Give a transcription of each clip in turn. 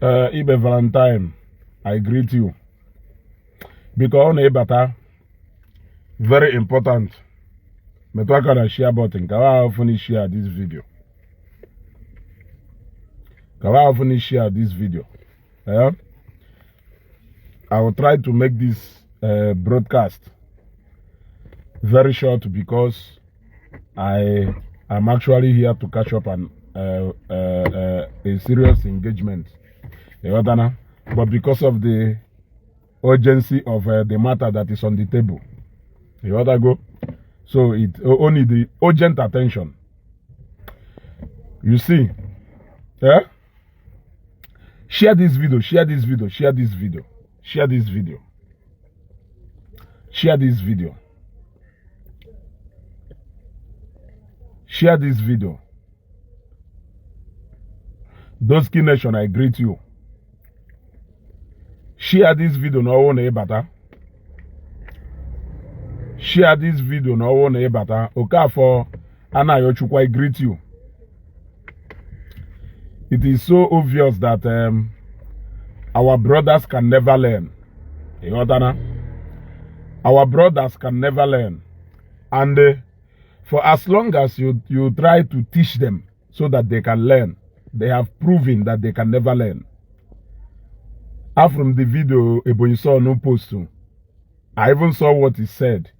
Ibe Valentine, I greet you. Because on very important. Me talk on a share button. Can I often share this video? Can I often share this video? Yeah? I will try to make this broadcast very short because I am actually here to catch up on a serious engagement. But because of the urgency of the matter that is on the table, so it only the urgent attention. You see, yeah? Share this video, share this video, share this video, share this video, share this video, share this video. Those key nation, I greet you. Share this video no one ebata. Share this video no one ebata. Okafo Anayochukwu, I greet you. It is so obvious that our brothers can never learn. Our brothers can never learn. And for as long as you try to teach them so that they can learn, they have proven that they can never learn. From the video Ebonyi saw no post, I even saw what he said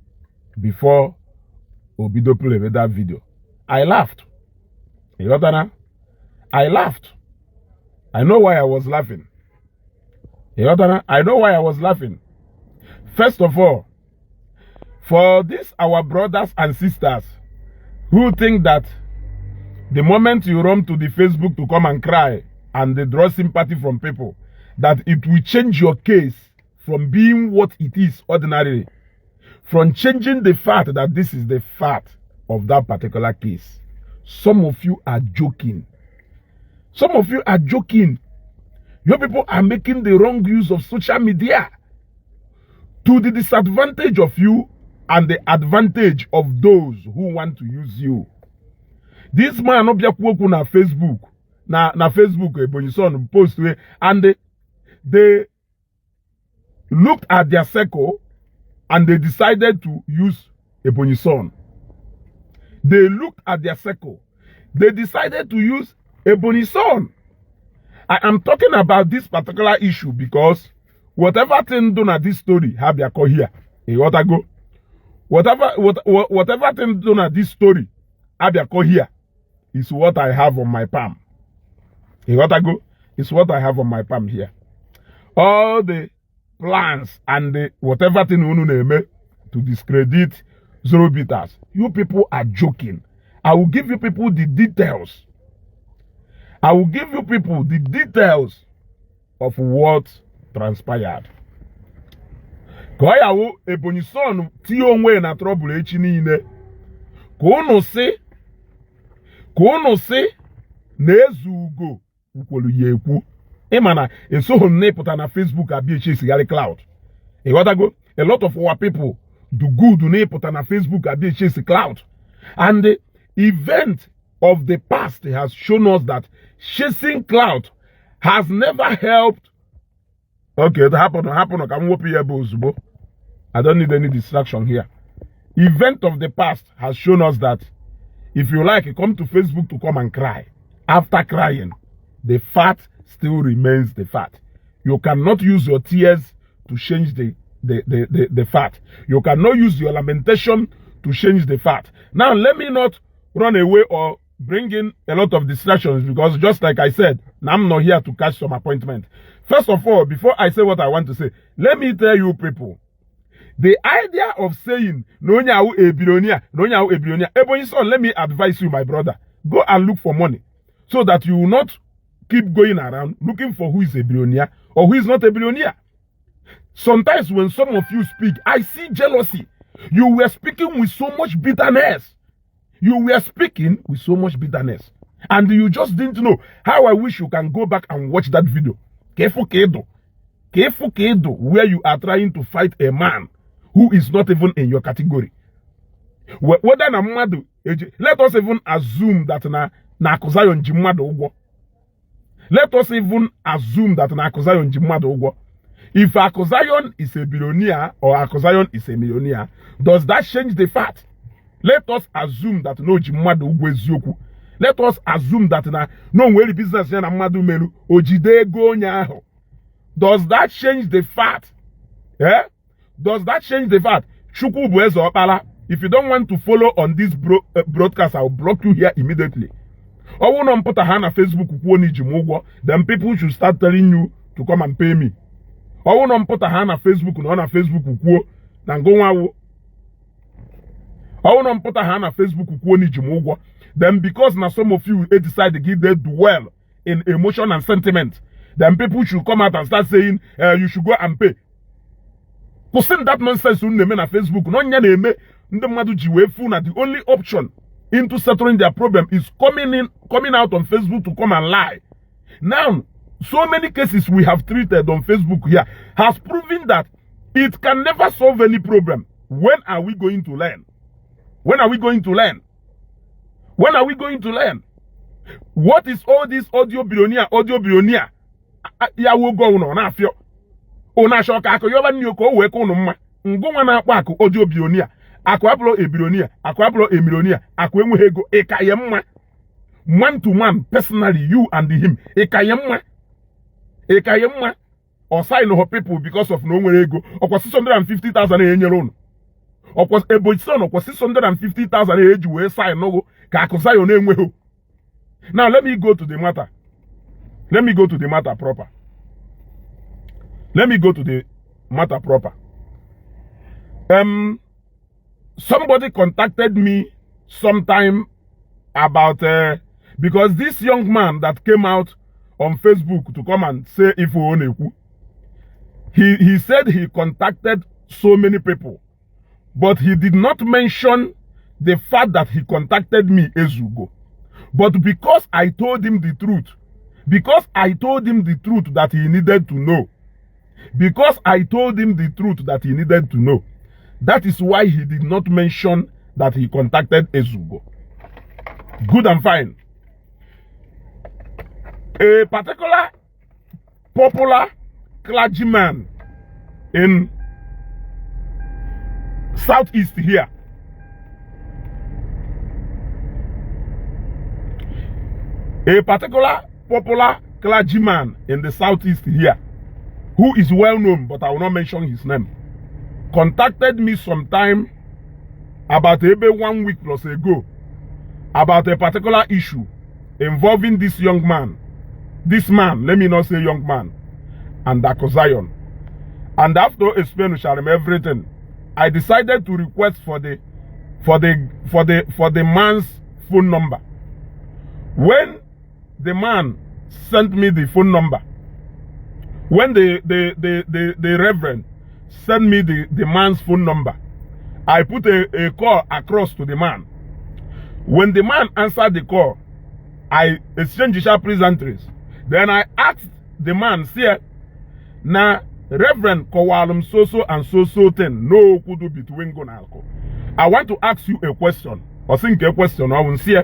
before Obido played that video. I laughed. I laughed. I know why I was laughing. I know why I was laughing. First of all, for this our brothers and sisters who think that the moment you run to the Facebook to come and cry and they draw sympathy from people, that it will change your case from being what it is ordinarily, from changing the fact that this is the fact of that particular case. Some of you are joking. Some of you are joking. Your people are making the wrong use of social media to the disadvantage of you and the advantage of those who want to use you. This man no na Facebook, na Facebook Ebonyi son post and they looked at their circle and they decided to use Ebonyi son. They looked at their circle. They decided to use Ebonyi son. I am talking about this particular issue because whatever thing done at this story have their call here. Whatever thing done at this story have their call here is what I have on my palm. It's what I have on my palm here. All the plans and the whatever thing to discredit Zero Bitters. You people are joking. I will give you people the details. I will give you people the details of what transpired. Koyawo Ebonyi son ti onwe na trouble echi niile. Kono se na ezugo ukwolu yekwu. Imana eso ne put na Facebook abi echi sigari cloud. A lot of our people do good ne put na Facebook abi echi cloud. And the event of the past has shown us that chasing cloud has never helped. Okay, it happened. I don't need any distraction here. Event of the past has shown us that if you like, come to Facebook to come and cry. After crying, the fact still remains the fact. You cannot use your tears to change the fact. You cannot use your lamentation to change the fact. Now, let me not run away or bring in a lot of distractions because just like I said, I'm not here to catch some appointment. First of all, before I say what I want to say, let me tell you people, the idea of saying, no nyawu a billionaire, Ebonyi son, let me advise you, my brother, go and look for money so that you will not keep going around looking for who is a billionaire or who is not a billionaire. Sometimes when some of you speak, I see jealousy. You were speaking with so much bitterness. And you just didn't know. How I wish you can go back and watch that video. Kefu Kedo, where you are trying to fight a man who is not even in your category. Whether na madu, let us even assume that na akuzayo njimado ugo. Let us even assume that an Akuzayon Jimado Ugo. If Akuzayon is a billionaire or Akuzayon is a millionaire, does that change the fact? Let us assume that no Jimado Ugo is Yoku. Let us assume that no way business na Madu Melu Ojide go nyaho. Does that change the fact? Yeah? Does that change the fact? Chuku Buezo Opala. If you don't want to follow on this broadcast, I'll block you here immediately. Or when I put a hand on Facebook, then people should start telling you to come and pay me. Or when I put a hand on Facebook, then go on. Or when I put a hand on Facebook, then because now some of you decide to give them dwell in emotion and sentiment, then people should come out and start saying you should go and pay. Posting that nonsense on Facebook, the only option into settling their problem is coming out on Facebook to come and lie. Now, so many cases we have treated on Facebook here has proven that it can never solve any problem. When are we going to learn? When are we going to learn? When are we going to learn? What is all this audio billionaire? Ya will go on afio. Ona shoka ako yoba nyoko we ko no mma. Ngwa na akpa ako audio billionaire. Ako aplo e billionaire, ako aplo e millionaire, ako enwe ego ekaye mma. Man to man, personally, you and him. Ekaye mma. Ekaye mma. Or sign no people because of no ego. Or 650,000 a year. Or was Ebonyi son or 650,000 a age we sign no ka akosa your name we. Now let me go to the matter. Let me go to the matter proper. Let me go to the matter proper. Somebody contacted me sometime about because this young man that came out on Facebook to come and say if we own a he said he contacted so many people, but he did not mention the fact that he contacted me Ezugo. But because I told him the truth, that he needed to know, that is why he did not mention that he contacted Ezugo. Good and fine. A particular popular clergyman in southeast here, a particular popular clergyman in the southeast here, who is well known, but I will not mention his name, contacted me sometime about maybe 1 week plus ago about a particular issue involving this young man. This man, let me not say young man, and Akozayon. And after explaining everything, I decided to request for the man's phone number. When the man sent me the phone number, when the reverend sent me the man's phone number, I put a call across to the man. When the man answered the call, I exchanged pleasantries. Then I asked the man, see, na Reverend Kowalum so and so ten no kudu between gonalko. I want to ask you a question. Or think a question. I will see.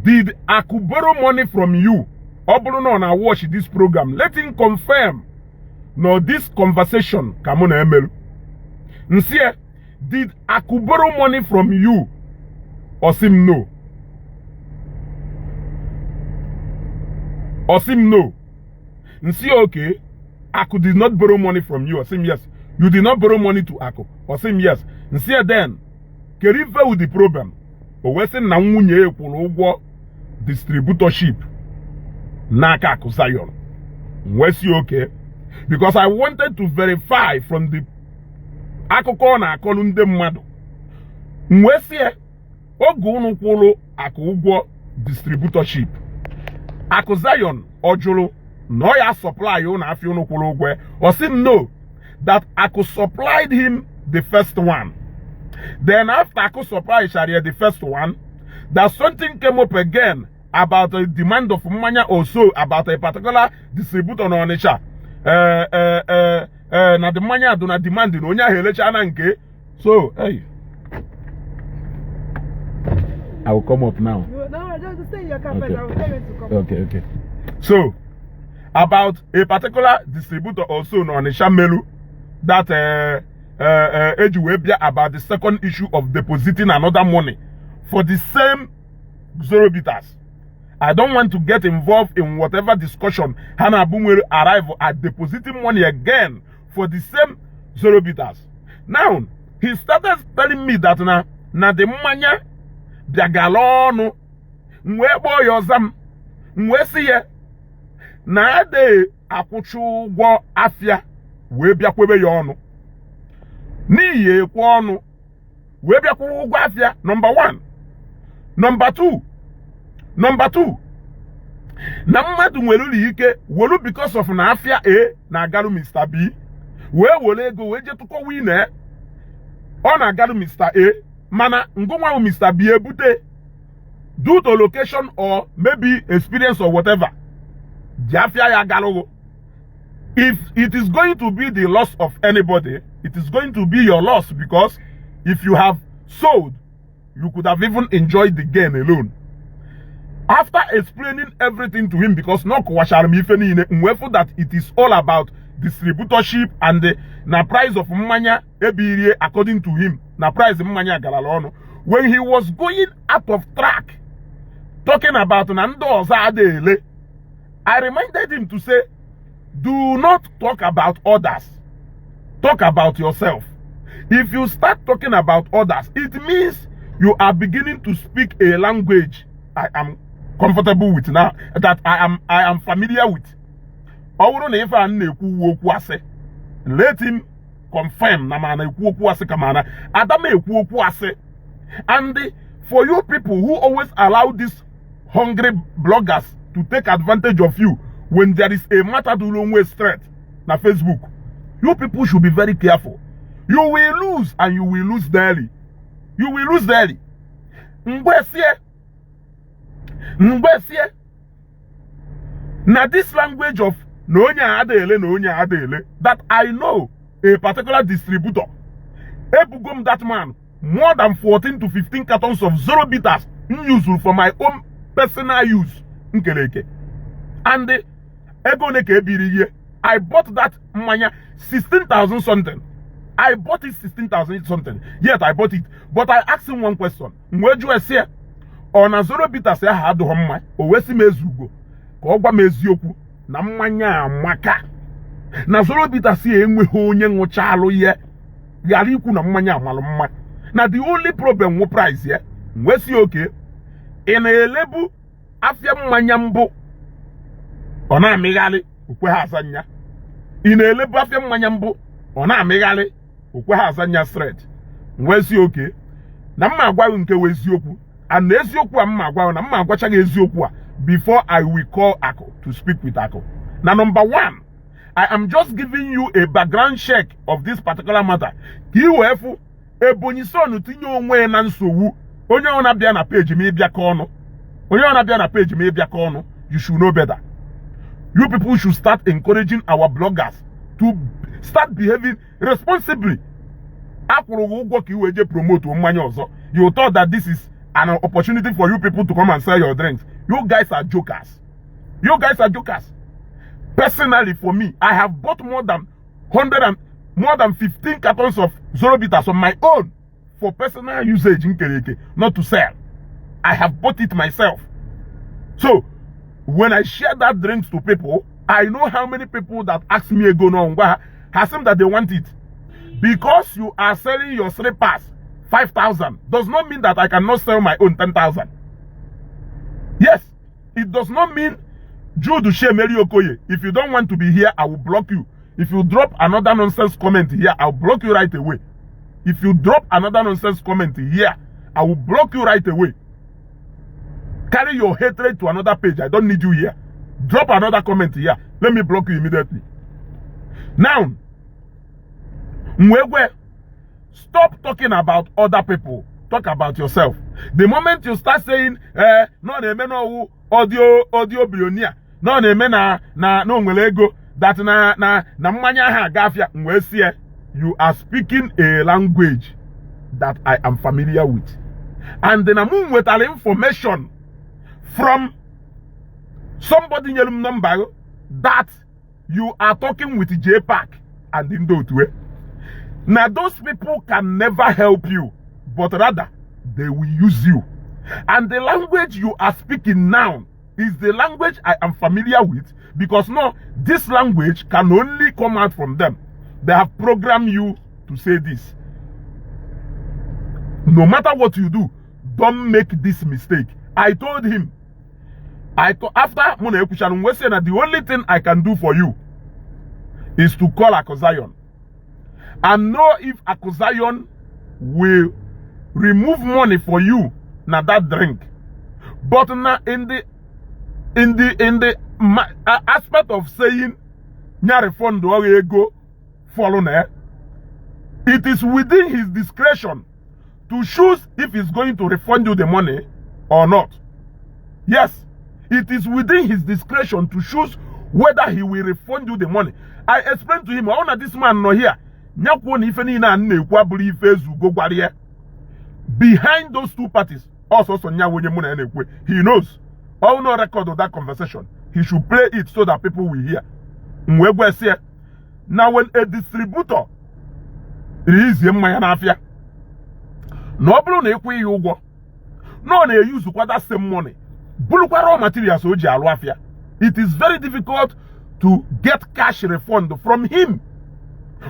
Did Aku borrow money from you? Obruno na watch this program. Let him confirm. No, this conversation. Come on, Emel. Nsia, did Aku borrow money from you? Osim no. Osim no. Nsia okay. Aku did not borrow money from you. Osim yes. You did not borrow money to Aku. Osim yes. Nsia then. Kerive with the problem. Owesen na nwunye ekwuru ụgwọ distributorship n'aka Akuzayon. Nwesi okay. Because I wanted to verify from the akụkọ na akọlụ ndị mmadụ. Nwesi oge unu kwụrụ Aku ụgwọ distributorship. Akuzayon ọjụrụ na ọ ya supply unu afị unu kwụrụ ụgwọ. Osim no, that Aku supplied him the first one. Then after Aku supplied Sharia the first one, that something came up again about a demand of money also about a particular distributor on Onisha. Na the money I do not demand in Onya Helecha Nanke. So, hey. I will come up now. No, I don't stay in your carpet. Okay. I will tell you to come okay, up. Okay. So, about a particular distributor also on the Shamelu that about the second issue of depositing another money for the same Zorobitas. I don't want to get involved in whatever discussion Hannah Boom will arrive at depositing money again for the same Zorobitas. Now, he started telling me that na the manya biagalonu mwebo yozam mwesiye na de akwuchu gwo afia we biakwebe ya onu n'ihi ekwu ọnụ wee bịakwuo ụgwọ afịa. Number one. Number two, na mmadụ nwere ụlọ ike wolu because of na afịa A na-agaru Mr. B wee were ego wee je tụkọwa ine ọ na-agaru Mr. A mana ngụnwa Mr. B ebute due to location or maybe experience or whatever the afịa ya agarugo. If it is going to be the loss of anybody, it is going to be your loss, because if you have sold, you could have even enjoyed the gain alone. After explaining everything to him, because no that it is all about distributorship and the price of mmanya ebirie according to him, na price mmanya galalono. When he was going out of track, talking about Nando Zadele, I reminded him to say, do not talk about others. Talk about yourself. If you start talking about others, it means you are beginning to speak a language I am comfortable with now, that I am familiar with. Let him confirm. And for you people who always allow these hungry bloggers to take advantage of you when there is a matter to long way straight na Facebook, you people should be very careful. You will lose, and you will lose daily. You will lose daily. Now this language of nonya adele, that I know a particular distributor, ebugom that man more than 14 to 15 cartons of Zorobitas useful for my own personal use. And I bought that mania 16,000 something. I bought it 16,000 something. Yet I bought it. But I asked him one question. Where do I say? On a Zorobitas say I had the home or Wesi Mezugo. Kogwa Mezioku. Na manya maka. Na Zorobitas say we honyen wo chalo ye. Yariku na manya malumma. Now the only problem with price here. Wesi okay. In a lebu afya manyambo. Ona migali ukwe hazanya. Ine lebu afya manyambo. Ona migali ukwe hazanya straight. Wesi okay. Na mma agwa nke wezioku. And ezioku a mma agwa na mma agwa chaga ezioku a before I will call Ako to speak with Ako. Now number one, I am just giving you a background check of this particular matter. Kiwefu Ebonyi sonu tinye onwe na nsogbu. Onye ona bia na page me bia ka ono. Onye ona bia na page me bia ka ono. You should know better. You people should start encouraging our bloggers to start behaving responsibly. You thought that this is an opportunity for you people to come and sell your drinks. You guys are jokers. You guys are jokers. Personally, for me, I have bought more than 15 cartons of Zorobitas on my own for personal usage in Kereke, not to sell. I have bought it myself. So, when I share that drinks to people, I know how many people that ask me ago no has them that they want it. Because you are selling your slippers 5,000 does not mean that I cannot sell my own 10,000. Yes, it does not mean Jude Shemeri Okoye. If you don't want to be here, I will block you. If you drop another nonsense comment here, I'll block you right away. If you drop another nonsense comment here, I will block you right away. Carry your hatred to another page. I don't need you here. Drop another comment here. Let me block you immediately. Now, Mwegwe, stop talking about other people. Talk about yourself. The moment you start saying, no, no, audio billionaire, no, no, ego, that na mmanya ha gafia, mwesiye, you are speaking a language that I am familiar with. And then I'm with all information from somebody nyelum number that you are talking with J-Pack and Indotwe. Now those people can never help you, but rather they will use you. And the language you are speaking now is the language I am familiar with, because no, this language can only come out from them. They have programmed you to say this. No matter what you do, don't make this mistake. I told him, after Mona Ekushan, we said that the only thing I can do for you is to call Akozion and know if Akozion will remove money for you na that drink. But now in the aspect of saying nya refund or ego follow na, it is within his discretion to choose if he's going to refund you the money or not. Yes, it is within his discretion to choose whether he will refund you the money. I explained to him, I want this man no here. Behind those two parties, also he knows. I will not record of that conversation. He should play it so that people will hear. Now, when a distributor is no they use that same money. Raw materials, it is very difficult to get cash refund from him,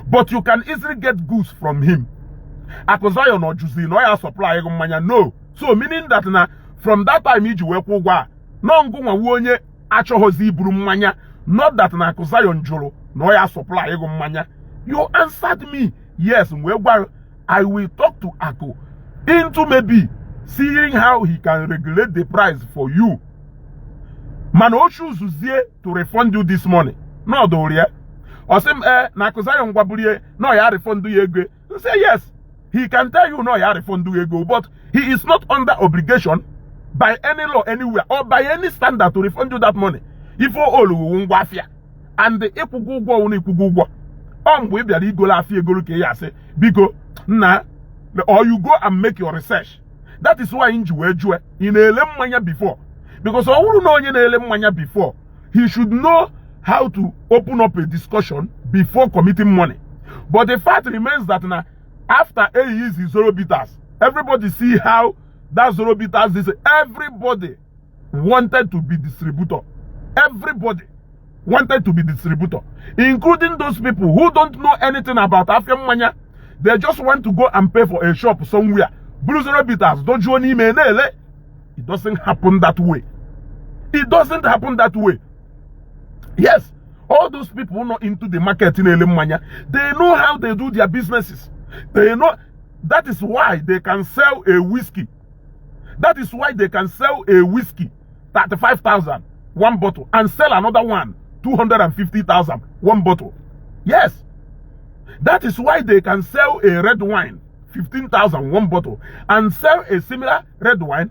but you can easily get goods from him. Akozion or Juicy, no supply no. So meaning that na from that time you work no ngwa wonye achohozi buru mmanya, not that na Akozion jolo no supply mmanya. You answered me, yes, I will talk to Ako into maybe seeing how he can regulate the price for you. Man, choose to refund you this money. No, Doria. Or some na Akozion gwabulie no ya refund you ego. You say yes. He can tell you no ya refund you ego, but he is not under obligation by any law anywhere or by any standard to refund you that money. If all wafia and the ekugugo uni kugugo we be the go lafia go ke ya say because na or you go and make your research. That is why in a before. Because I wouldn't know in before. He should know how to open up a discussion before committing money. But the fact remains that now, after 8 years in Zoro Bitters, everybody see how that Zoro Bitters is. Everybody wanted to be distributor. Everybody wanted to be distributor, including those people who don't know anything about African money. They just want to go and pay for a shop somewhere. Blue Zoro Bitters, don't you need me? It doesn't happen that way. It doesn't happen that way. Yes, all those people who are not into the market in Elemanya, they know how they do their businesses. They know that is why they can sell a whiskey. That is why they can sell a whiskey 35,000 one bottle and sell another one 250,000 one bottle. Yes, that is why they can sell a red wine 15,000 one bottle and sell a similar red wine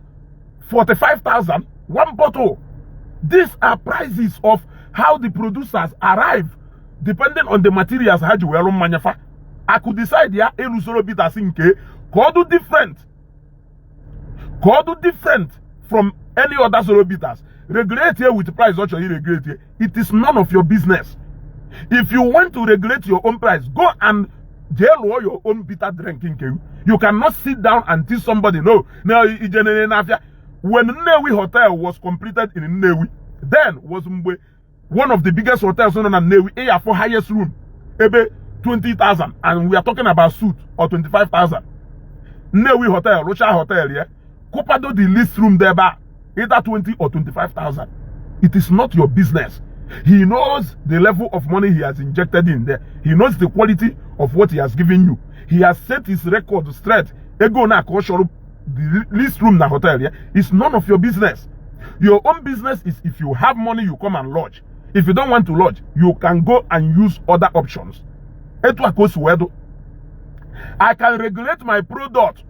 45,000 one bottle. These are prices of how the producers arrive depending on the materials how you will manufacture. I could decide yeah, Elusoro Bitters inke do different from any other Zoro Bitters. Regulate here with the price what you regulate here. It is none of your business. If you want to regulate your own price, go and jail your own bitter drinking. You cannot sit down and tell somebody no. Now, when Nnewi Hotel was completed in Nnewi, then was one of the biggest hotels in Nnewi, for highest room, maybe 20,000, and we are talking about suite or 25,000. Nnewi Hotel, Rocha Hotel, yeah, Kopado the least room there, by either 20 or 25,000. It is not your business. He knows the level of money he has injected in there. He knows the quality of what he has given you. He has set his record straight. Ego na koshoro the least room na hotel, yeah, it's none of your business. Your own business is if you have money, you come and lodge. If you don't want to lodge, you can go and use other options. I can regulate my product.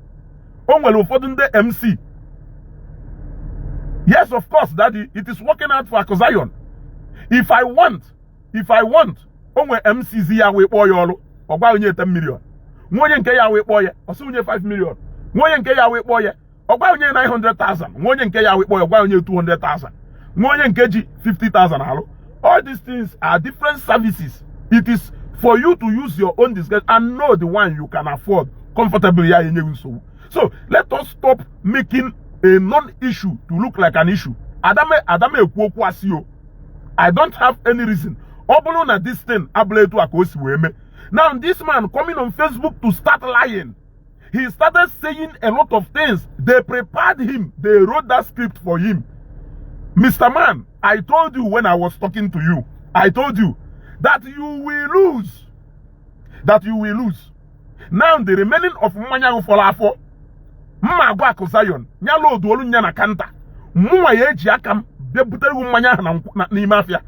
MC. Yes, of course, Daddy, it is working out for Akozion. If I want, MC Ziawe Boyolo, or buy 10 million. One yen Kayawe Boy, or soon 5 million. One yen Kayawe Boy, or buy 900,000. One yen Kayawe Boy, or buy 200,000. Ngonye nkeji 50,000 alo. All these things are different services. It is for you to use your own discretion and know the one you can afford comfortably. So let us stop making a non-issue to look like an issue. Adame ekwokwasio. I don't have any reason. Obolo this thing abletu akosi weme. Now this man coming on Facebook to start lying. He started saying a lot of things. They prepared him. They wrote that script for him. Mr. Man, I told you when I was talking to you, I told you that you will lose. That you will lose. Now the remaining of Mmanyagu Folafo, Mmagwa Kosayon, Nyalo Duolu Nyana Kanta, Mwa Yeji Akam, Debutelu Mmanya na Mafia.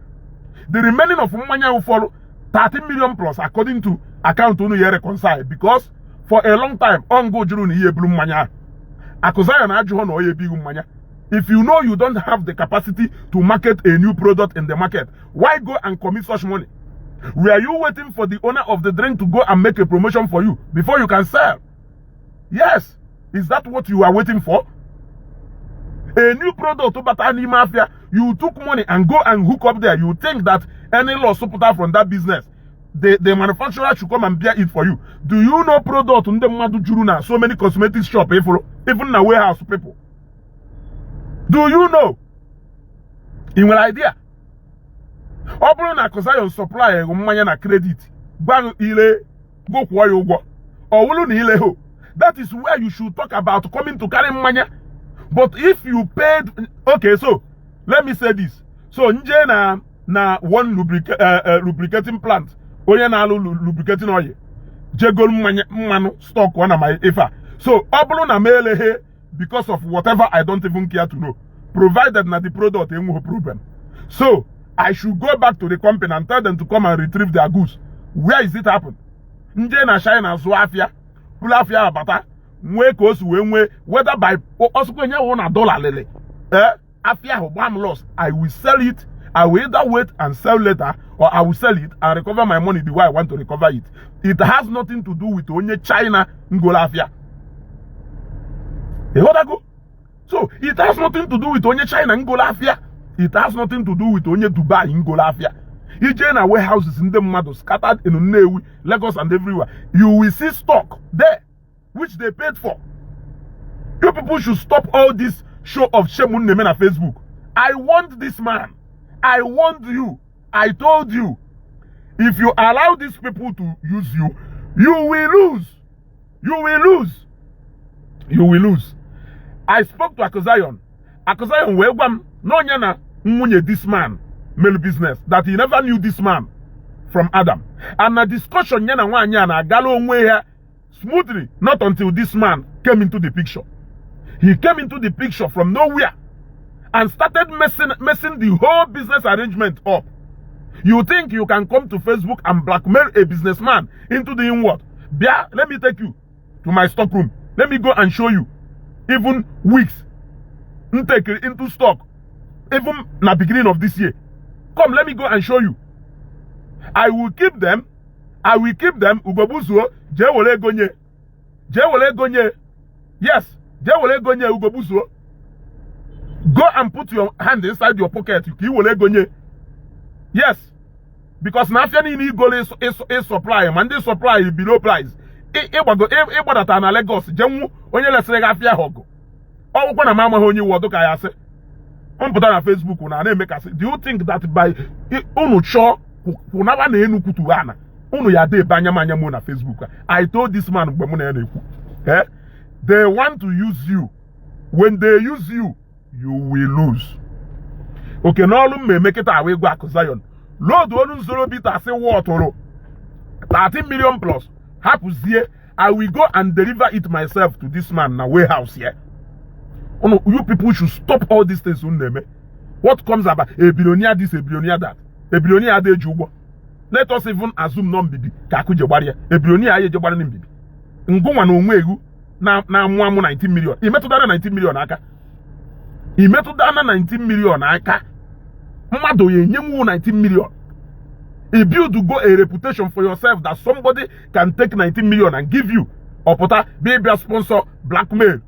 The remaining of Mmanyagu follow 30 million plus according to account Unu Ye reconcile, because for a long time, on go Juru ni Ye Blue Mmanya. Akosayon Ajuhon or Ye Bigu Mmanya. If you know you don't have the capacity to market a new product in the market, why go and commit such money? Were you waiting for the owner of the drink to go and make a promotion for you before you can sell? Yes. Is that what you are waiting for? A new product, Mafia, you took money and go and hook up there. You think that any loss from that business, the manufacturer should come and bear it for you. Do you know product in the so many cosmetic shops, even in the warehouse people? Do you know? In an idea. Obro na Kosayon supply mmanya na credit. Bang ile go kwa yogo. Owulu ni ile ho. That is where you should talk about coming to carry mmanya. But if you paid, okay, so let me say this. So nje na one lubricating plant. Onye na lubricating oil. Jegol mmanu stock one my efa. So obro na mele he because of whatever I don't even care to know. Provided na the product emu problem. So I should go back to the company and tell them to come and retrieve their goods. Where is it happen? Nje na shine and swafia, pulafia abata, mwe kosu wenwe, whether by osukwenye $1 lele. Afia hobam loss. I will sell it. I will either wait and sell later, or I will sell it and recover my money the way I want to recover it. It has nothing to do with onye China ngolafia. So it has nothing to do with onye China ngolafia. It has nothing to do with onye Dubai ngolafia. Ije na warehouses in the Mado scattered in Nnewi, Lagos and everywhere. You will see stock there, which they paid for. You people should stop all this show of Shemun Neme na Facebook. I want this man. I want you. I told you. If you allow these people to use you, you will lose. You will lose. You will lose. I spoke to Akosayon. Akosayon wegwam no nyana munye this man male business that he never knew this man from Adam. And a discussion nyana wanyana galo onwe here smoothly, not until this man came into the picture. He came into the picture from nowhere and started messing the whole business arrangement up. You think you can come to Facebook and blackmail a businessman into doing what? Bia, let me take you to my stockroom. Let me go and show you. Even weeks take it into stock, even na beginning of this year. Come, let me go and show you. I will keep them. I will keep them. Ugobuzo, jewole gonye. Jewole gonye. Yes, jewole gonye ugobuzo. Go and put your hand inside your pocket. You wole gonye. Yes, because na fiani ni gole is supply. Man, they supply below price. Ebo data na Lagos. Jemu onye lesere gafia hogo. All na mama honyi wodo ka ya se. On put on Facebook na na make us. Do you think that by unu cho kunaba na enu kutu ana unu ya de banyamanya mo na Facebook? I told this man gbe mo na eku. They want to use you. When they use you, you will lose. Okay, no me make it away go Akosayon. Lord onu zoro bita say what oro. 13 million plus. Happens here. I will go and deliver it myself to this man in a warehouse here. Oh no, you people should stop all these things. What comes about a billionaire this, a billionaire that, a billionaire de Juba. Let us even assume non bibi. Kakuje warrior, a billionaire ye jobari bibi. Ngoma no mwegu na 19 million. He met to 19 million aka. He met to 19 million aka. Mmado ye nyemu 19 million. If you to go a reputation for yourself that somebody can take 19 million and give you, or put a baby sponsor blackmail,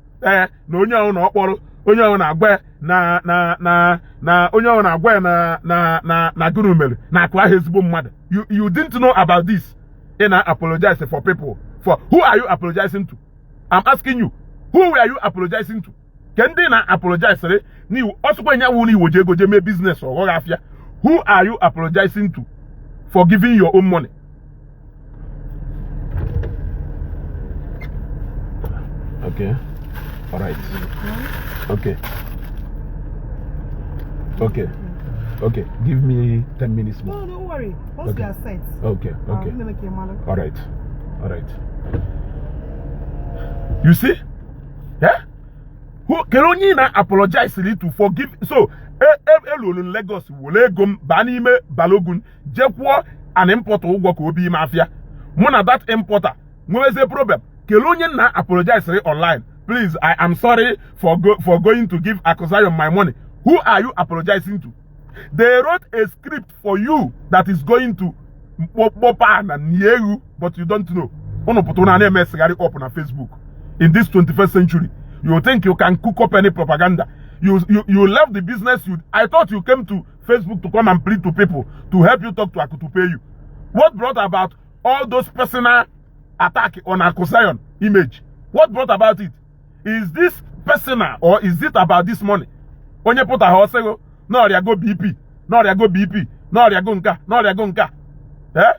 no nya no okporo onye ọ na-agwa na onye ọ na-agwa na gụrụ mere na akụ ahụ ezigbo mmadụ. You didn't know about this. And I apologize for people. For who are you apologizing to? I'm asking you, who were you apologizing to? Can they not apologize? Ni also when you want to make business or afia. Who are you apologizing to for giving your own money? Okay. All right. Okay. Okay. Okay. Give me 10 minutes more. No, don't worry. Once we are set. Okay. Okay. All right. All right. You see? Yeah? Who can only na apologize to forgive? So, in Lagos, Wolegum, Banime, Balogun, Jekwo, an importer who work will be mafia. Mona that importer. Where is the problem? Kelonian na apologize online. Please, I am sorry for going to give Akosai my money. Who are you apologizing to? They wrote a script for you that is going to Popa and near you, but you don't know. Up on Facebook. In this 21st century, you think you can cook up any propaganda. You left the business. I thought you came to Facebook to come and plead to people to help you talk to Aku to pay you. What brought about all those personal attack on Akosai image? What brought about it? Is this personal or is it about this money? When you put a horse, no, they go BP, no, they go BP, no, they go nka, no, they go nka. Eh?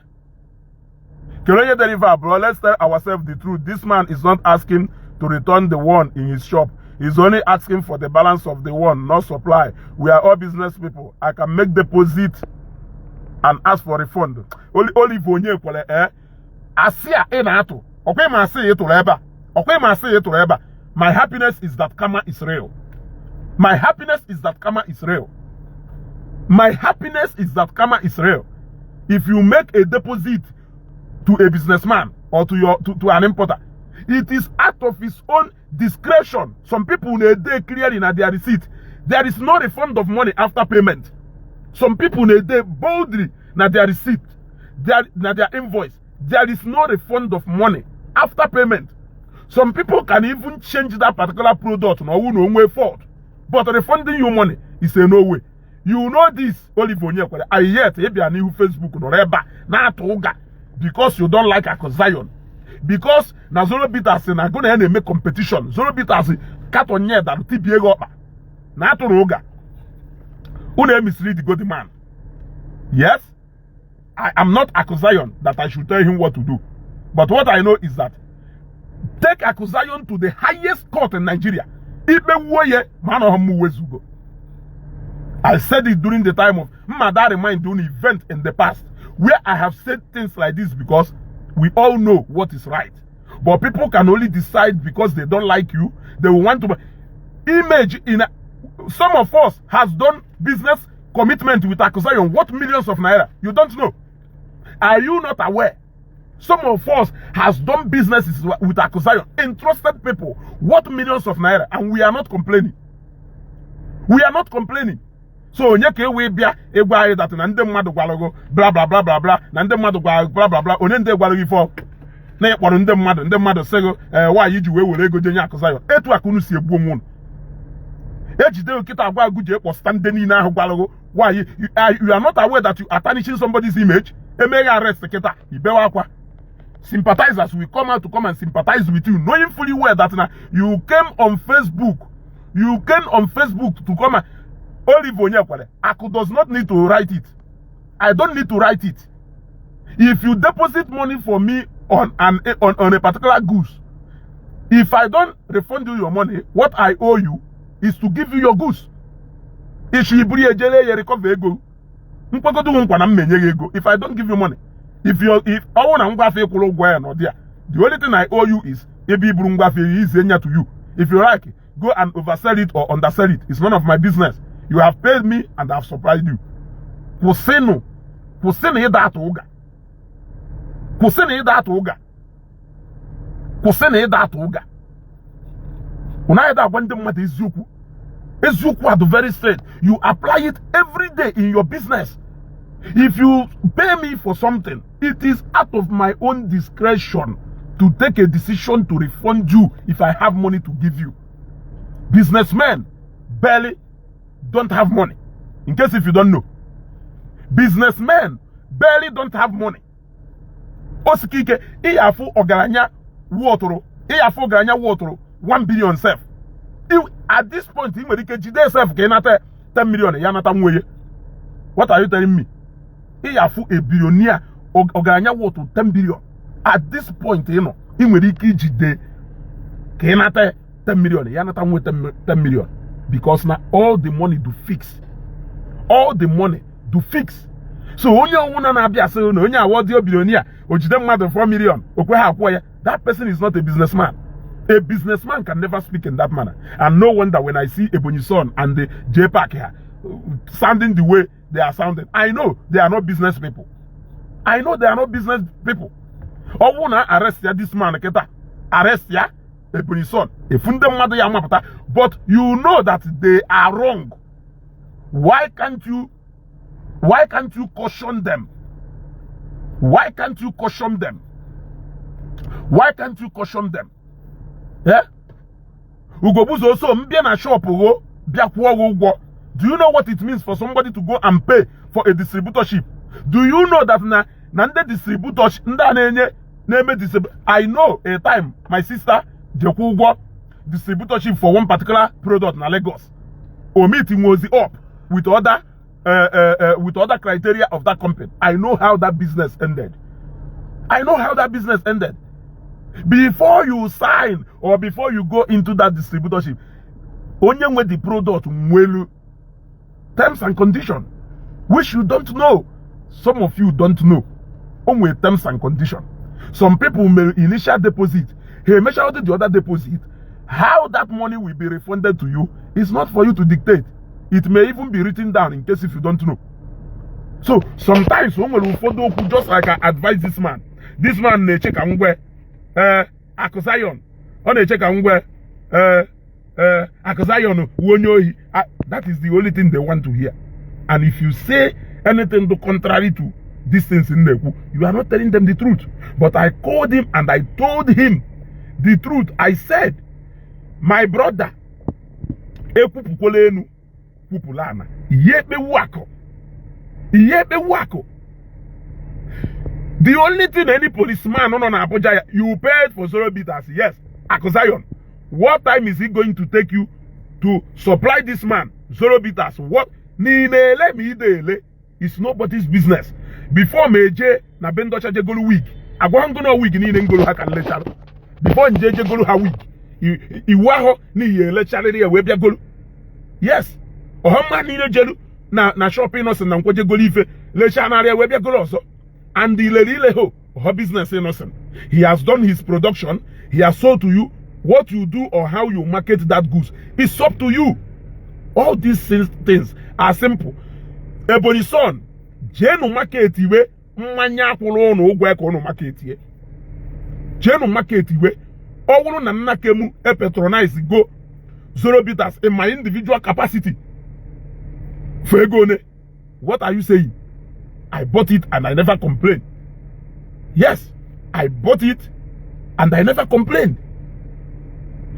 Can you deliver, bro? Let's tell ourselves the truth. This man is not asking to return the one in his shop. He's only asking for the balance of the one, not supply. We are all business people. I can make deposit and ask for refund. Only vonye kwale asia enato. Okay, ma say it to leba. Okay, ma say it to leba. My happiness is that karma is real. My happiness is that karma is real. My happiness is that karma is real. If you make a deposit to a businessman or to an importer, it is out of his own discretion. Some people they clear in their receipt. There is no refund of money after payment. Some people they boldly na their receipt, their invoice. There is no refund of money after payment. Some people can even change that particular product no way forward. But refunding your money is a no way. You know this, Olivonia. I yet be a new Facebook no reba na toga because you don't like Akosai. Because na Zoro Bitters na gonna make competition. Zoro Bitters cut on here that TBA go na toga. Une mislead the good man. Yes, I am not Akosai that I should tell him what to do. But what I know is that take Akosai to the highest court in Nigeria. I said it during the time of Mada remind doing event in the past where I have said things like this because we all know what is right. But people can only decide because they don't like you. They will want to image in some of us has done business commitment with Akosai. What millions of naira? You don't know. Are you not aware? Some of us has done businesses with Akosai, entrusted people, what millions of naira, and we are not complaining. We are not complaining. So nyeke we bia egwa that na ndem madu gwalogo blah blah blah blah blah na ndem madu gwa blah blah blah onye ndem gwalogo ifo na yekporo ndem madu sego why you we were ego jenye Akosai etu akunu si egbu onwu ejide okita agwa agu je ekpo stand ni na ahụ gwalogo why you are not aware that you are tarnishing somebody's image emega arrest kita ibewa akwa. Sympathizers will come out to come and sympathize with you, knowing fully well that now you came on Facebook. You came on Facebook to come and Aku does not need to write it. I don't need to write it. If you deposit money for me on a particular goods, if I don't refund you your money, what I owe you is to give you your goods. If I don't give you money, if I want to the only thing I owe you is to you. If you like, go and oversell it or undersell it. It's none of my business. You have paid me and I have supplied you. Kuseno that oga. Kusene that oga. Kusene that oga. Unaida when them what is Zuku. Ezuku are the very straight. You apply it every day in your business. If you pay me for something, it is out of my own discretion to take a decision to refund you if I have money to give you. Businessmen, barely don't have money. In case if you don't know. Businessmen barely don't have money. Osikike, iyafu ogaranya wotoro. Iyafu ogaranya wotoro 1 billion self. At this point, he may jide self kenata 10 million. Yanata mweye. What are you telling me? Iyafu a billionaire ogaranya wotoro 10 billion. At this point, you know, he may jide kenata 10 million. Yanata mwe 10 million. Because now all the money to fix. All the money to fix. So only one na bia say no only award your billionaire ojide mmadụ 4 million okwe ha akwo ya. That person is not a businessman. A businessman can never speak in that manner. And no wonder when I see Ebonyi son and the J-Pack here sounding the way they are sounding, I know they are not business people. I know they are not business people. Or wanna arrest ya this man keta arrest ya Ebonyi son. But you know that they are wrong. Why can't you caution them? Why can't you caution them? Why can't you caution them? Yeah? Ugobuzo also mbia na shop go bia kwa. Do you know what it means for somebody to go and pay for a distributorship? Do you know that nande distributorship nda neme distributor? I know a time my sister Jekugwo distributorship for one particular product na Lagos. Omiting was up with other criteria of that company. I know how that business ended. I know how that business ended. Before you sign or before you go into that distributorship, only when the product will terms and conditions, which you don't know. Some of you don't know. Only terms and conditions. Some people may initial deposit. Hey, measure out the other deposit. How that money will be refunded to you is not for you to dictate. It may even be written down in case if you don't know. So sometimes when we follow, just like I advise this man they check and where Akosayon on they check and where Akosayon wonyo. That is the only thing they want to hear. And if you say anything to contrary to these things in the you are not telling them the truth. But I called him and I told him the truth. I said, my brother, Pupulana. Yebe wako. The only thing any policeman on Abuja, you paid for 0 bitters. Yes. Akosayon. What time is it going to take you to supply this man 0 bitters? What? It's nobody's business. Before Meje na bendo chaje golu wig. Agwangono wig ni ngolu hakan lechalo. Before njeje golu ha wig. Iwaho ni ye lechalo ni webia golu. Yes. Ohama ni jelu na shopping innocent na nkwaje golu ife lechana area webia golu also. And the lele ho her business innocent. He has done his production. He has sold to you. What you do or how you market that goods, it's up to you. All these things are simple. Ebonyi son, jenu market iwe, mmanya kwụrụ ọnụ ụgwọ eke ọnụ market ye. Jenu market iwe, ọwụrụ na nnakemu patronize go 0 bitters in my individual capacity. For ego ne, what are you saying? I bought it and I never complained. Yes, I bought it and I never complained.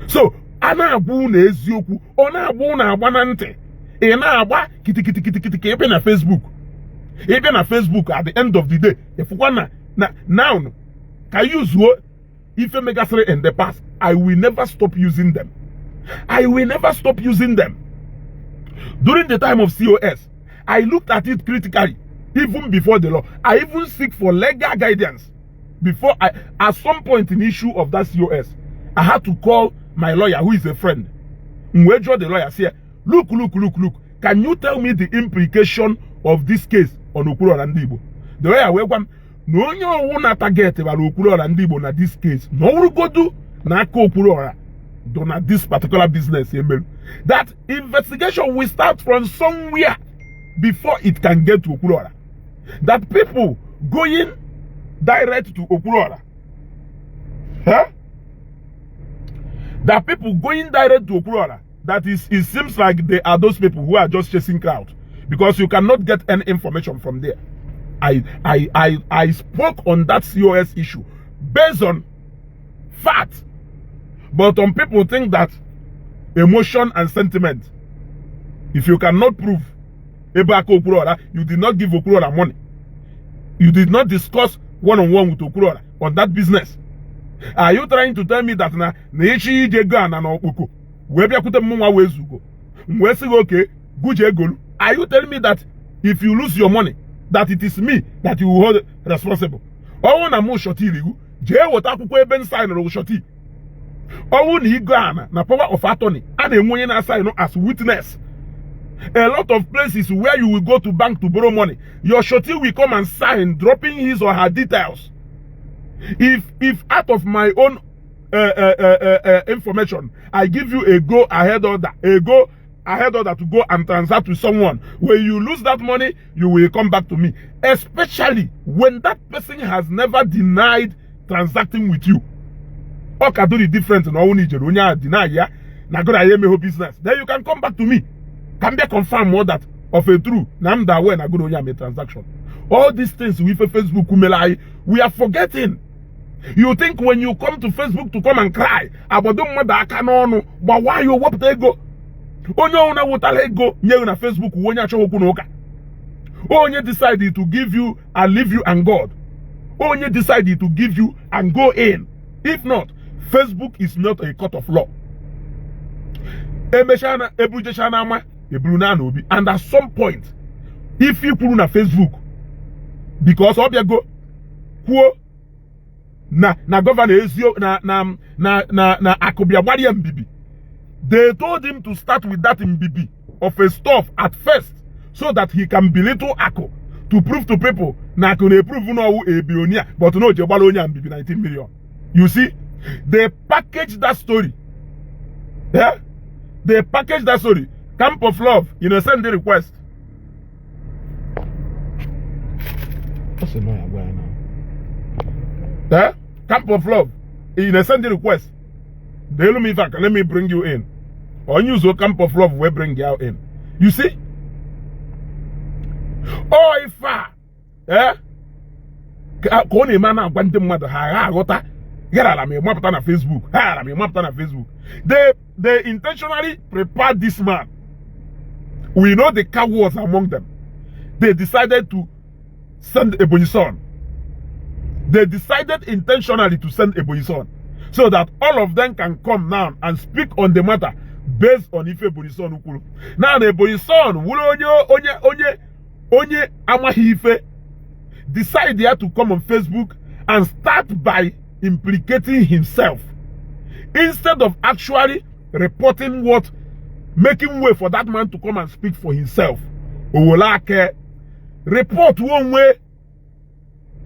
So, ana agwu na eziokwu, ona agwu na agba na ntị. Ị na-agba kiti ka ebe na Facebook. Ebe na Facebook at the end of the day, ifukwa na now ka use ife megasịrị in the past, I will never stop using them. I will never stop using them. During the time of COS, I looked at it critically, even before the law. I even seek for legal guidance before at some point in the issue of that COS, I had to call my lawyer, who is a friend. Mwejo the lawyer say, look. Can you tell me the implication of this case on Okulora Ndi Igbo? The lawyer wegwam no nyo wona target about Okulora Ndi Igbo na this case. No go do na ko Okulora do na this particular business. That investigation will start from somewhere before it can get to Okulora. That people going direct to Okulora. Huh? That people going direct to Okulora, that is, it seems like they are those people who are just chasing crowd, because you cannot get any information from there. I spoke on that COS issue based on fact, but some people think that emotion and sentiment If you cannot prove you did not give Okurora money. You did not discuss one-on-one with Okurora on that business. Are you trying to tell me that na Ishi Jega na okpu we bia kute mwa wezugo? We say okay, guje golu. Are you telling me that if you lose your money, that it is me that you will hold responsible? Oh na mo shoti ligu, je wota akwukwo ebe nsign ro shoti. Oh na igana na power of attorney, and enwe na sign as witness. A lot of places where you will go to bank to borrow money, your shorty will come and sign, dropping his or her details. If out of my own information, I give you a go ahead order to go and transact with someone, when you lose that money, you will come back to me. Especially when that person has never denied transacting with you. Or can do the difference in our deny ya, na go na business. Then you can come back to me. Can be confirm more that of a true Namda when I go to a transaction. All these things with Facebook we are forgetting. You think when you come to Facebook to come and cry about the mother canono, but why you what they go? Onyo na wotale go nye na Facebook wonya choku noka. Onye decided to give you and leave you and God. Onye decided to give you and go in. If not, Facebook is not a court of law. Emeshana ebujeshana ma. And at some point, if you put on Facebook, because of your go, na governor Ezio na akobia wadi MBB, they told him to start with that MBB of a stuff at first, so that he can belittle Ako to prove to people na kone prove no a billionaire, but no Jebalonia MBB 19 million. You see, they packaged that story. Yeah, they packaged that story. Camp of Love, send the request. What's the lawyer now? Yeah? Camp of Love, send the request. They let me bring you in. Or use your Camp of Love, we bring you in. You see? Oh, if Kone mana gwante mmadụ ha aghọta gara me mapụta na Facebook. They intentionally prepared this man. We know the cowards among them. They decided to send Ebonyi son. They decided intentionally to send Ebonyi son, so that all of them can come now and speak on the matter based on if Ebonyi son ukulu. Now the Ebonyi son onye amahi ife decide there to come on Facebook and start by implicating himself instead of actually reporting what, making way for that man to come and speak for himself. Owolake report one way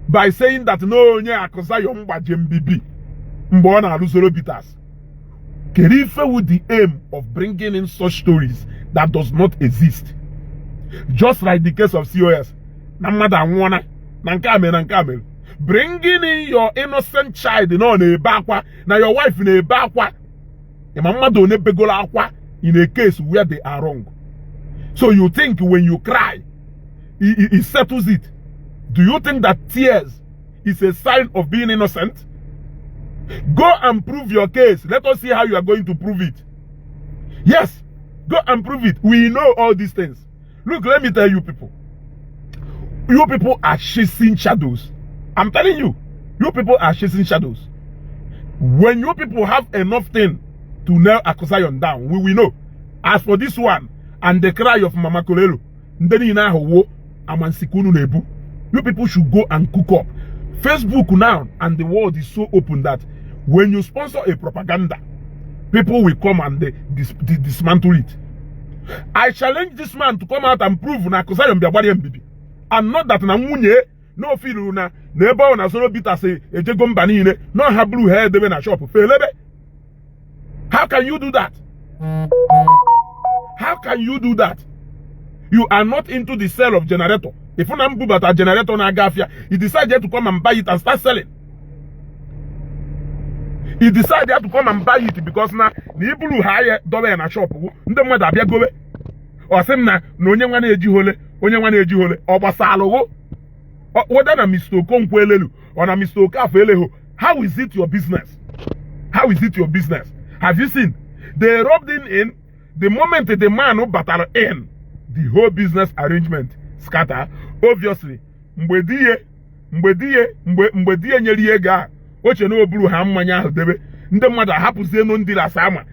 by saying that no akosayo mbaje mbibi mbona alusoro bitters. Kerife with the aim of bringing in such stories that does not exist. Just like the case of COS. Namada nwana nankame. Bringing in your innocent child in a bakwa, now your wife in a bakwa. In a case where they are wrong. So you think when you cry, it settles it. Do you think that tears is a sign of being innocent? Go and prove your case. Let us see how you are going to prove it. Yes, go and prove it. We know all these things. Look, let me tell you people. You people are chasing shadows. I'm telling you, you people are chasing shadows. When you people have enough thing to nail Akosayon down, we will know. As for this one, and the cry of Mama Kolelo, you people should go and cook up. Facebook now and the world is so open that when you sponsor a propaganda, people will come and they dismantle it. I challenge this man to come out and prove na Akosayon Biabari MBB. And not that na munye no feel na neighbor na solo bita say ejego mbanine no have blue hair debe na shop felebe. How can you do that? How can you do that? You are not into the sale of generator. If you don't buy a generator na gafia, he decided to come and buy it and start selling. He decided to come and buy it because na the blue hair debe na shop ndem mada bia gobe. O sim na onye nwa na eji hole ọ gbasalogo whether na Mr. Okonkwo or na Mr. Okafo. How is it your business? How is it your business? Have you seen? They rubbed in The moment the man who battle in, the whole business arrangement scatter. Obviously, mgbediye nyeri ega. Oche no buru ha mmanya ahụ debe. Ndị mmadụ ahapụzie no ndị lasa ama.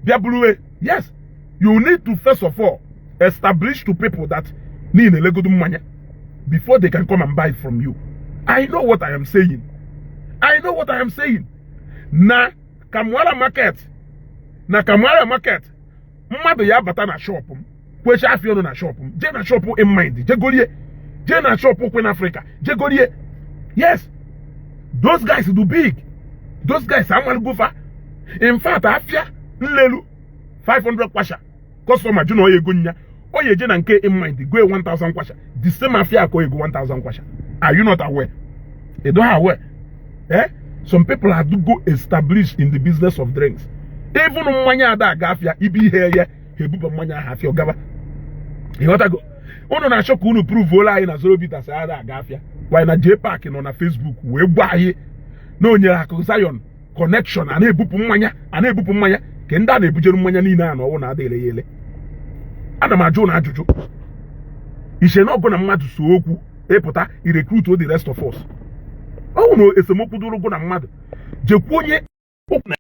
Bịa buru yes. You need to first of all establish to people that need a legodu mmanya before they can come and buy from you. I know what I am saying. I know what I am saying. Na Kamwala market. Mmadu ya bata na shop m. Kwecha afio no na shop m. Je na shop in mind. Je golie. Je na shop in Africa. Je golie. Yes. Those guys do big. Those guys are go far. In fact, afia nlelu 500 kwasha. Customer juno oye go nya. Oye je na nke in mind go 1000 kwasha. The same afia ko go 1000 kwasha. Are you not aware? You don't aware. Eh? Some people have to go establish in the business of drinks. Even mmanya ada agafia ibi here hebuba mmanya ahafia ogaba. You want to go? Ono na shock unu prove ola anyị na 0 bitters ada agafia. Why na J Park no na Facebook we gba anyị na onye akụ Zion connection ana ebupu mmanya ke ndị a na-ebujeru mmanya niile a na ọwụ na adịle yele. Ana m ajụ na ajụjụ. Ishe na ọgụ na mmadụ so okwu epụta I recruit the rest of us. Oh no, esemokwu duru go na mmadụ. Jekwu onye okwu na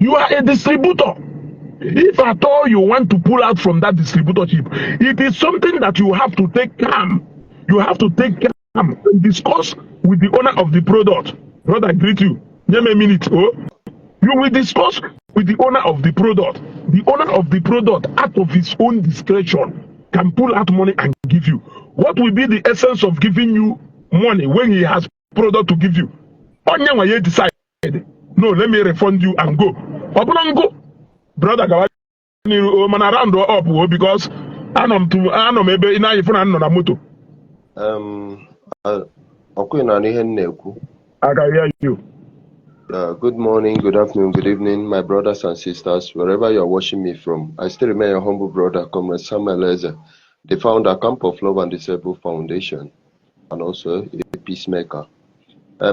you are a distributor. If at all you want to pull out from that distributorship, it is something that you have to take calm. You have to take calm and discuss with the owner of the product. Brother, greet you. Give me a minute. Oh, you will discuss with the owner of the product. The owner of the product, out of his own discretion, can pull out money and give you. What will be the essence of giving you money when he has product to give you? Onye you decide, no, let me refund you and go. Go. Brother, man around or up because I know maybe in I phone moto. I can hear you. Good morning, good afternoon, good evening, my brothers and sisters, wherever you are watching me from. I still remain your humble brother, Comrade Samuel Eze, the founder, Camp of Love and Disabled Foundation, and also a peacemaker. I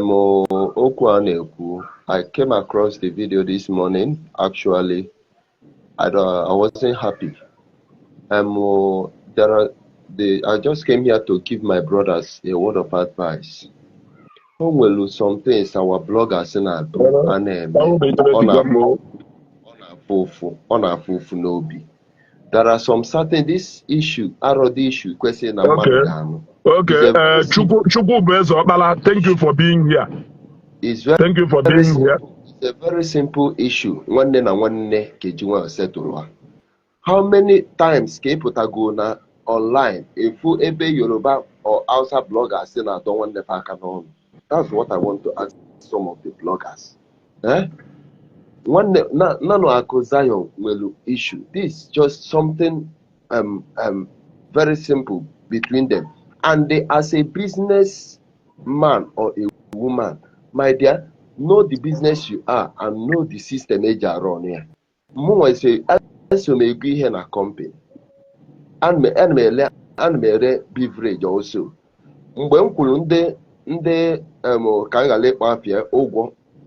came across the video this morning. Actually, I wasn't happy. I just came here to give my brothers a word of advice. Well, some things our bloggers and there are some certain this issue, question. Okay. Thank you for being here. Thank you for being here. It's a very simple issue. How many times can people go now online if you Yoruba or Hausa bloggers don't want the pack on? That's what I want to ask some of the bloggers. One nano Zion will issue. This just something very simple between them. And they, as a business man or a woman, my dear, know the business you are and know the system age around here. More say as you may be in a company and me beverage also.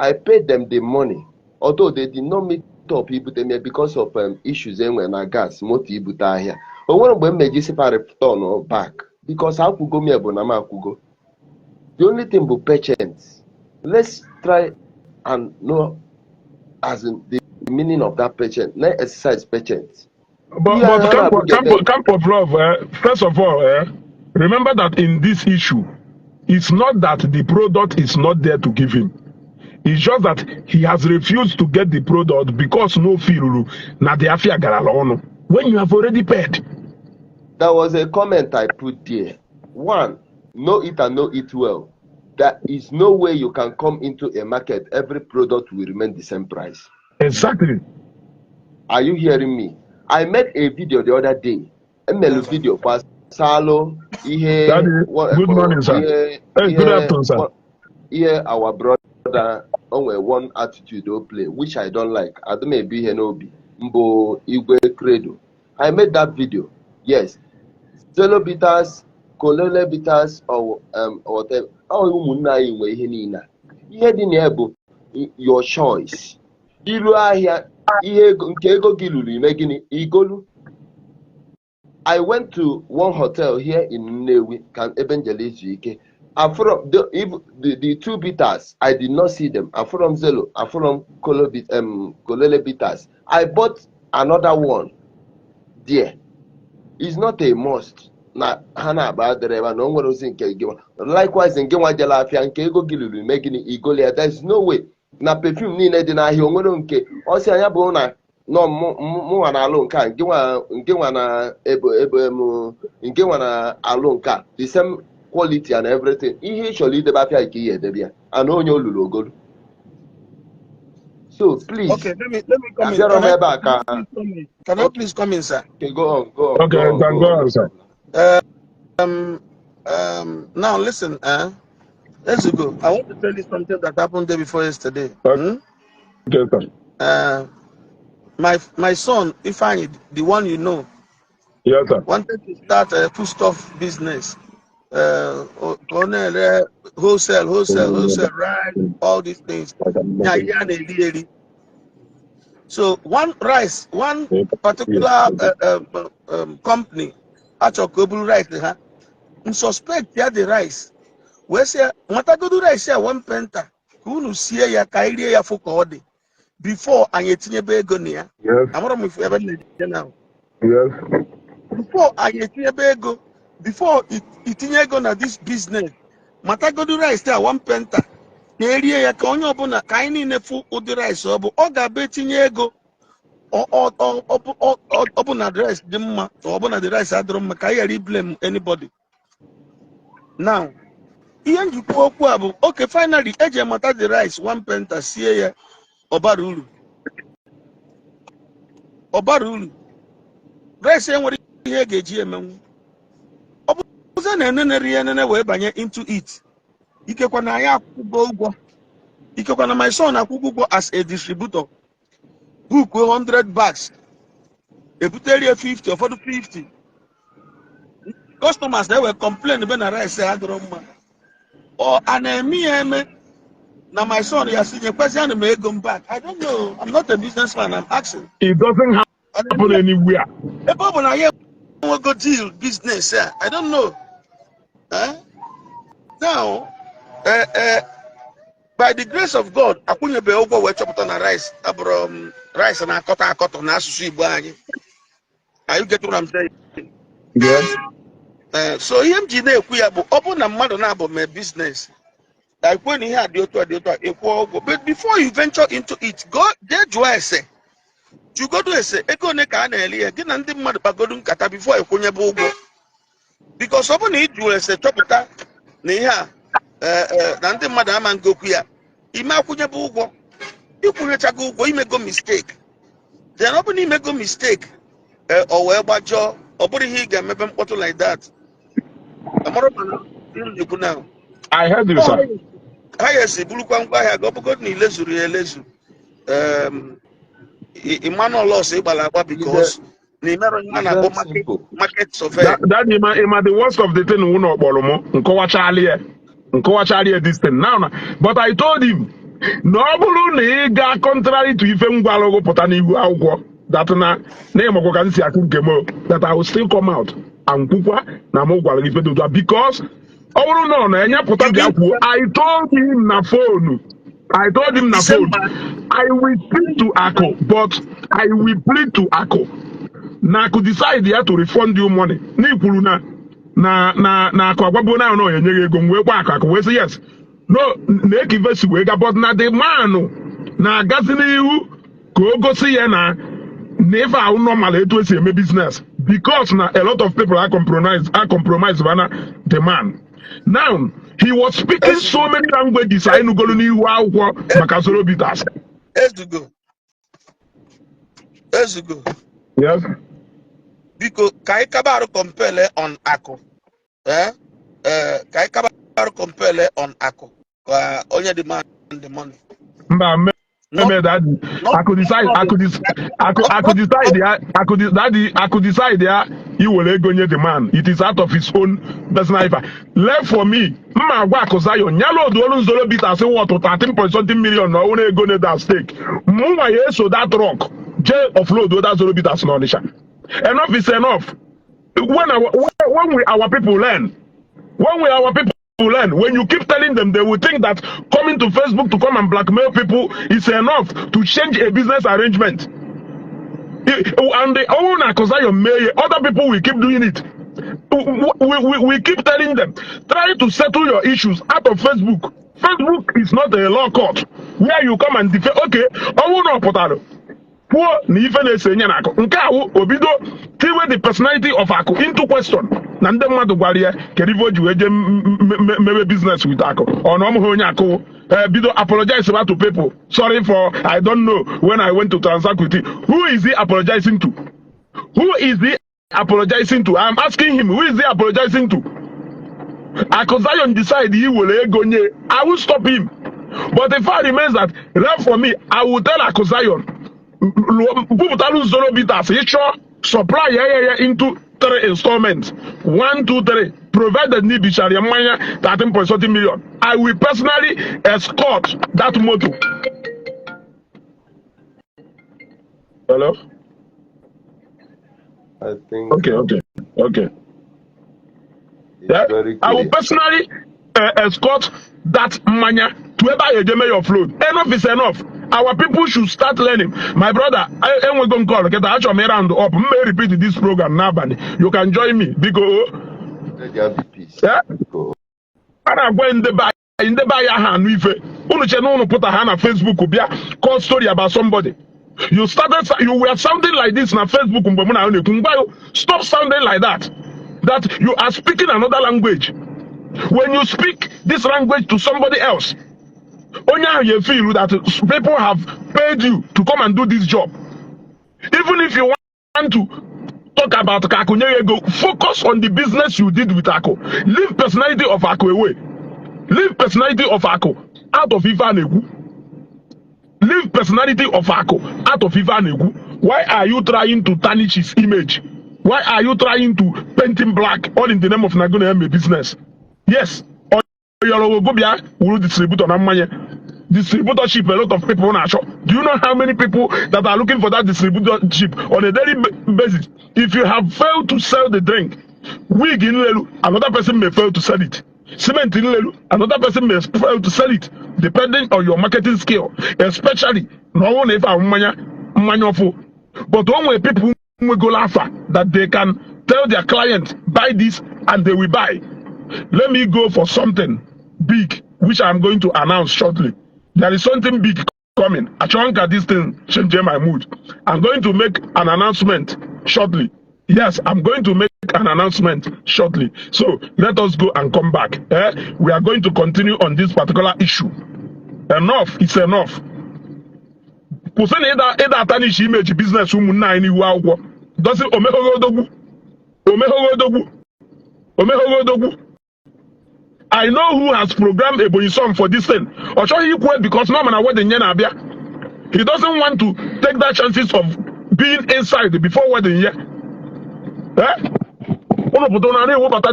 I paid them the money, although they did not meet up because of issues when I gas motive here. But when we return back, because I could go me the only thing but patience. Let's try and know as in the meaning of that patience. Let's exercise patience. But Camp of Love, first of all, remember that in this issue, it's not that the product is not there to give him. It's just that he has refused to get the product because no feel na the afia garalono. When you have already paid. There was a comment I put there. One, know it and know it well. There is no way you can come into a market, every product will remain the same price. Exactly. Are you hearing me? I made a video the other day. A video for Salo. Good morning, sir. Good afternoon, sir. Here, our brother only one attitude or play, which I don't like. I don't may be Henobi. Mbo Igwe Credo. I made that video. Yes. Zelo bitters, Kolele bitters, or whatever. How you munna in way hinina. Here the neighbor. your choice. Ilu ahịa ihe nke ego gị luru ime gịnị igolu. I went to one hotel here in Nnewi, Ebenjelizike. From the two bitters, I did not see them. From Zelo, from Kolele bitters. I bought another one there. It's not a must. Na hana ba dereba no nwere ozi nke gị. Likewise nke nwa jela afia nke ego gị luru ime gịnị igolu. There is no way. Na perfume niile dị n'ahịa onwere nke ọsị anya bụ na no mụ na alụ nke a nke nwa na nke nwa na alụ nke a the same quality and everything. Ihe ịchọrọ idebe afịa nke ihe edebe ya ana onye olulu ogolu. So please, okay, let me come in. Can I please come in, sir? Okay, go on. Okay, go on, sir. Now listen, let's go. I want to tell you something that happened day before yesterday. Okay, sir. My son, Ifeanyi, the one you know, Yes, sir. wanted to start a foodstuff business. Wholesale, rice, all these things. So one particular company, actually rice, suspect the rice. We say, "Matagodu rice here 1 penta." Who see ya kairi ya fukode before anyetinye begonia. Yes. I'm not if you ever now. Yes. Before anyetinye bego, before itinye go na this business, Matagodu rice there 1 penta. Area ya ka onye ọbụla ka anyị niile fụ ụdị rice ọ bụ ọ ga-abịa etinye ego ọbụna rice dị mma ọbụna the rice adịrọ mma ka anyị ghara blame anybody. Now ihe njikwa okwu a bụ okay, finally eji amata the rice 1 penta sie ya ọbara uru rice enwere ihe ga-eji emenwu ọ bụzi na enene wee banye into it. Ikekwa na ya akwụgo ụgwọ. Ikekwa na my son akwụgo ụgwọ as a distributor. Book 100 bags. Ebutere 50 or 50. Customers they were complaining when I rice adịrọ mma. Or an eme na my son ya sinye kwesịrị na ego back. I don't know. I'm not a businessman. I'm asking. It doesn't happen anywhere. Ebe ọ bụ na ya go deal business. I don't know. Now, by the grace of God, akwụnyebe ụgwọ wee chọpụta na rice abụrụ rice na akọtọ na asụsụ Igbo anyị. Are you getting what I'm saying? Yes. So ihe m ji na-ekwu ya bụ ọ bụ na mmadụ na-abụ mee business. Ekwe na ihe a dị otu a ịkwụ ụgwọ. But before you venture into it, go jee jụọ ese. Jụgodo ese ego one ka a na-eli ya gị na ndị mmadụ kpagodo nkata before ekwunyebe ụgwọ. Because ọ bụ na ị jụrụ ese chọpụta na ihe a na ndị mmadụ ama ngokwu ya ime akwụnyebe ụgwọ ịkwụnyechago ụgwọ imego mistake then ọ bụ na imego mistake o wee gbajọọ ọ bụrụ ihe ị ga-emebe mkpọtụ like that. I heard you, sir. Ha yesi burukwa ngwa ahịa gị ọ bụgodị na ilezuru ya elezu Emmanuel loss ịgbara agba because na imerụ ihe a na-akpọ market survey. That the worst of the thing wụna ọkpọrọ m nkọwacharịa this thing now. But I told him na ọ bụrụ na ị ga contrary to ife ngwalụgụ pụta n'ihu akwụkwọ that na ịmakwa ka m si akụ nke m that I will still come out and kwukwa na m gwara ife dodo because ọ bụrụ na enye pụta bịa kwuo I told him na phone I will speak to Ako but I will plead to Ako na Ako decide ya to refund you money n'ikwuru na Ako agwabo na no enyeghị ego m wee gwa Ako wee sị yes no na-ekivesi wee ga but na the man na-agazi n'ihu ka o gosi ya na ife ahụ normal etu esi eme business because na a lot of people are compromised by the man. Now he was speaking so many languages I no go n'ihu akwụkwọ maka soro bitters. Ezugo. Yes. Because kai kabaru compele on Ako. Kai kabaru compele on Ako. Onye demand the money. I could decide. He will go the man. It is out of his own personal life. Left for me. Ma gwa Kozayo. Nyalo do zolo bit as what to 13.something million. No one go that stake. Muma yeso that rock. J offload that zolo bit as no. Enough is enough. When our people learn, when you keep telling them, they will think that coming to Facebook to come and blackmail people is enough to change a business arrangement. And the owner, because other people will keep doing it. We keep telling them, try to settle your issues out of Facebook. Facebook is not a law court where you come and defend. Okay, I will not put out. Poor even a senior obido tiwe the personality of Ako into question. Nande madu gwaria kerivo juweje maybe business with Ako. Or no onye Ako bido apologize about to people. Sorry for I don't know when I went to transact with him. Who is he apologizing to? Who is he apologizing to? I'm asking him, who is he apologizing to? Ako Zion decide he will go near. I will stop him. But the fact remains that left for me, I will tell Ako Zion. Supply into 3 installments. 1, 2, 3. Provided need be 13.something million. I will personally escort that motor. Hello? I think. Okay. Yeah? I will personally escort that mania to ever a your float. Enough is enough. Our people should start learning. My brother, I will go call. Get actually me round up. May repeat this program now, you can join me because yeah. And I go in the buy your hand with it. Put a hand on Facebook. Be a call story about somebody. You were sounding like this on Facebook. Stop sounding like that. That you are speaking another language. When you speak this language to somebody else, only you feel that people have paid you to come and do this job. Even if you want to talk about Ako, focus on the business you did with Ako. Leave personality of Ako away. Leave personality of Ako out of Ivanegu. Leave personality of Ako out of Ivanegu. Why are you trying to tarnish his image? Why are you trying to paint him black all in the name of Nagone business? Yes. Will distribute on distributorship. A lot of people are sure. Do you know how many people that are looking for that distributorship on a daily basis? If you have failed to sell the drink, wig in Lelu, another person may fail to sell it. Cement in Lelu, another person may fail to sell it, depending on your marketing skill. Especially, no one ever manufacture. But when people will go laugh that they can tell their client buy this and they will buy. Let me go for something big, which I'm going to announce shortly. There is something big coming. I can't get this thing change my mood. I'm going to make an announcement shortly. Yes, I'm going to make an announcement shortly. So let us go and come back. We are going to continue on this particular issue. Enough is enough. Doesn't image business doesn't I know who has programmed Ebonyi song for this thing. Or show he quit because no man wedding Abia. He doesn't want to take that chances of being inside before wedding here.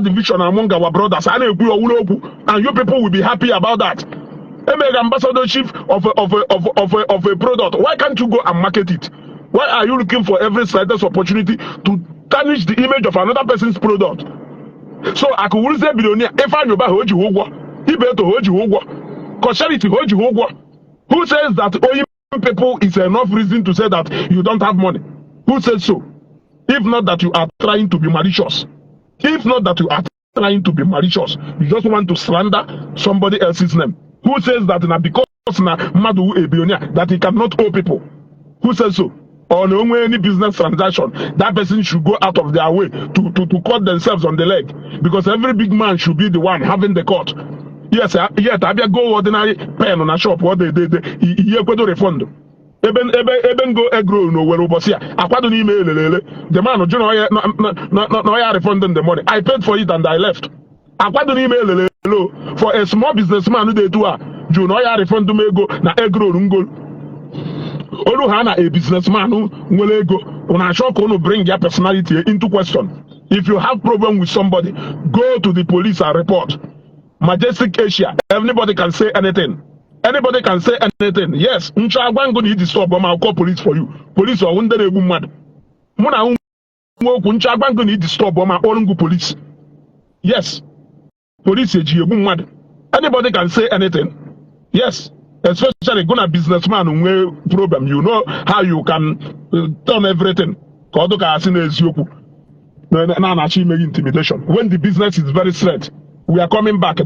Division among our brothers, and you people will be happy about that. Make ambassadorship of a product. Why can't you go and market it? Why are you looking for every slightest opportunity to tarnish the image of another person's product? So I could say billionaire if I know about Hoji Hogwa, he better Hoji Hogwa, causality Hoji Hogwa. Who says that owing people is enough reason to say that you don't have money? Who says so? If not that you are trying to be malicious. If not that you are trying to be malicious, you just want to slander somebody else's name. Who says that now because na Madu a billionaire that he cannot owe people? Who says so? Or no any business transaction, that person should go out of their way to cut themselves on the leg. Because every big man should be the one having the cut. Yes, I go ordinary pen on a shop, what they refund. Eben go egro no where obosia. Akwado ni email the man no refunding the money. I paid for it and I left. Akwado ni email for a small businessman who they do you know refund me go na egro ngol. Oluhana, a businessman who will go on a shock on bring your personality into question. If you have problem with somebody, go to the police and report. Majestic Asia, anybody can say anything. Anybody can say anything. Yes, Nchagwango need to stop, I'll call police for you. Police are under the woman. Muna Nchagwango need to stop, I'm calling police. Yes, police is mad. Anybody can say anything. Yes, especially gonna businessman with problem. You know how you can turn everything. Intimidation. When the business is very straight, we are coming back.